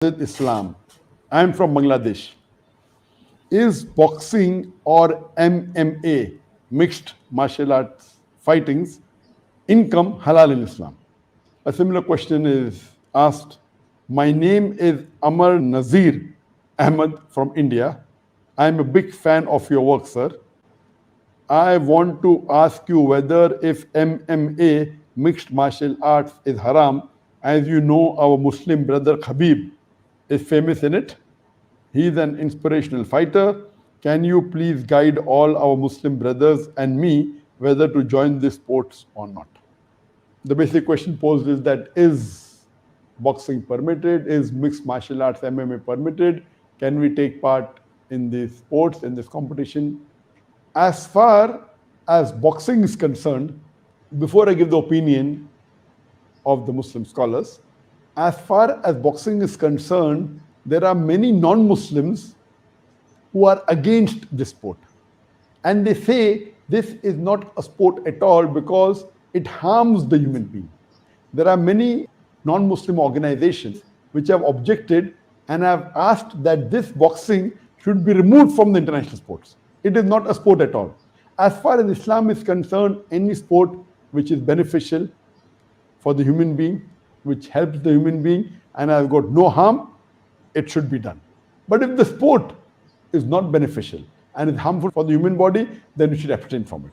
with Islam. I am from Bangladesh. Is boxing or MMA, mixed martial arts fightings, income halal in Islam? A similar question is asked. My name is Amar Nazir Ahmed from India. I am a big fan of your work, sir. I want to ask you whether if MMA, mixed martial arts, is haram, as you know our Muslim brother Khabib is famous in it. He is an inspirational fighter. Can you please guide all our Muslim brothers and me whether to join this sports or not? The basic question posed is that is boxing permitted? Is mixed martial arts MMA permitted? Can we take part in these sports, in this competition? As far as boxing is concerned, before I give the opinion of the Muslim scholars, as far as boxing is concerned, there are many non-Muslims who are against this sport. And they say this is not a sport at all because it harms the human being. There are many non-Muslim organizations which have objected and have asked that this boxing should be removed from the international sports. It is not a sport at all. As far as Islam is concerned, any sport which is beneficial for the human being, which helps the human being and has got no harm, it should be done. But if the sport is not beneficial and is harmful for the human body, then you should abstain from it.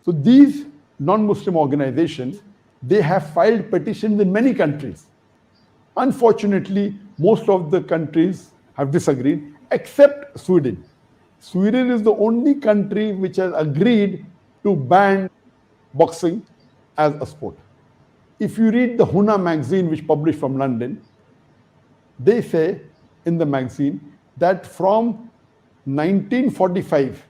So these non-Muslim organizations, they have filed petitions in many countries. Unfortunately, most of the countries have disagreed, except Sweden. Sweden is the only country which has agreed to ban boxing as a sport. If you read the Huna magazine, which published from London, they say in the magazine that from 1945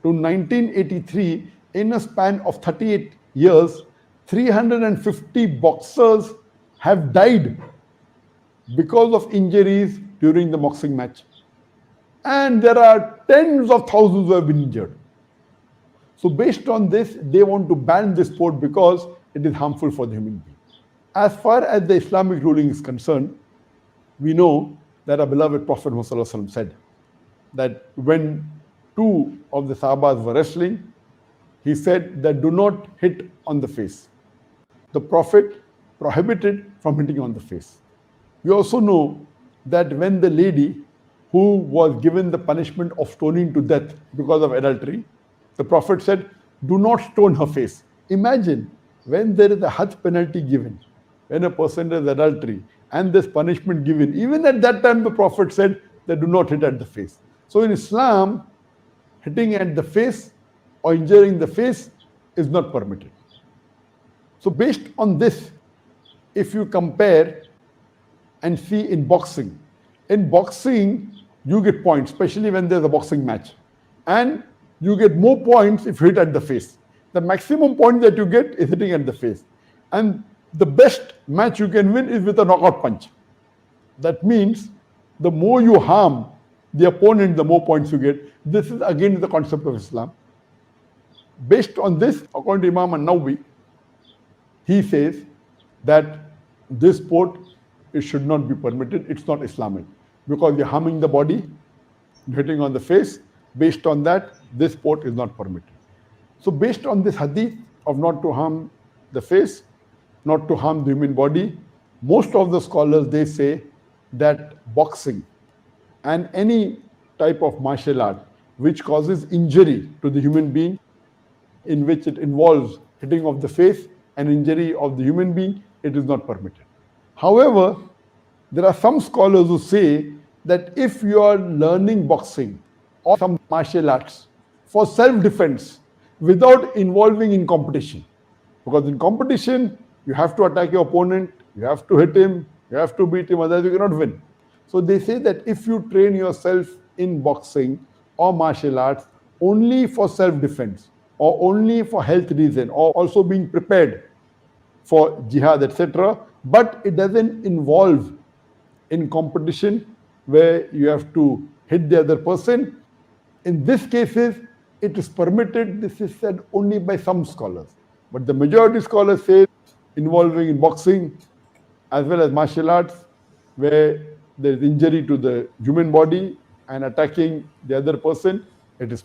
to 1983, in a span of 38 years, 350 boxers have died because of injuries during the boxing match. And there are tens of thousands who have been injured. So based on this, they want to ban this sport because it is harmful for the human being. As far as the Islamic ruling is concerned, we know that our beloved Prophet Muhammad said that when two of the Sahabas were wrestling, he said that do not hit on the face. The Prophet prohibited from hitting on the face. We also know that when the lady who was given the punishment of stoning to death because of adultery, the Prophet said, do not stone her face. Imagine when there is a Hajj penalty given, when a person does adultery and this punishment given, even at that time the Prophet said that do not hit at the face. So in Islam, hitting at the face or injuring the face is not permitted. So based on this, if you compare and see in boxing you get points, especially when there's a boxing match. And you get more points if you hit at the face. The maximum point that you get is hitting at the face. And the best match you can win is with a knockout punch. That means the more you harm the opponent, the more points you get. This is again the concept of Islam. Based on this, according to Imam An-Nawawi, he says that this sport, it should not be permitted. It's not Islamic because you're harming the body, hitting on the face. Based on that, this sport is not permitted. So based on this hadith of not to harm the face, not to harm the human body, most of the scholars, they say that boxing and any type of martial art which causes injury to the human being, in which it involves hitting of the face and injury of the human being, it is not permitted. However, there are some scholars who say that if you are learning boxing or some martial arts for self-defense without involving in competition, because in competition, you have to attack your opponent, you have to hit him, you have to beat him, otherwise you cannot win. So they say that if you train yourself in boxing or martial arts only for self-defense or only for health reason or also being prepared for jihad, etc., but it doesn't involve in competition where you have to hit the other person, in these cases, it is permitted. This is said only by some scholars. But the majority scholars say involving in boxing as well as martial arts, where there is injury to the human body and attacking the other person, it is permitted.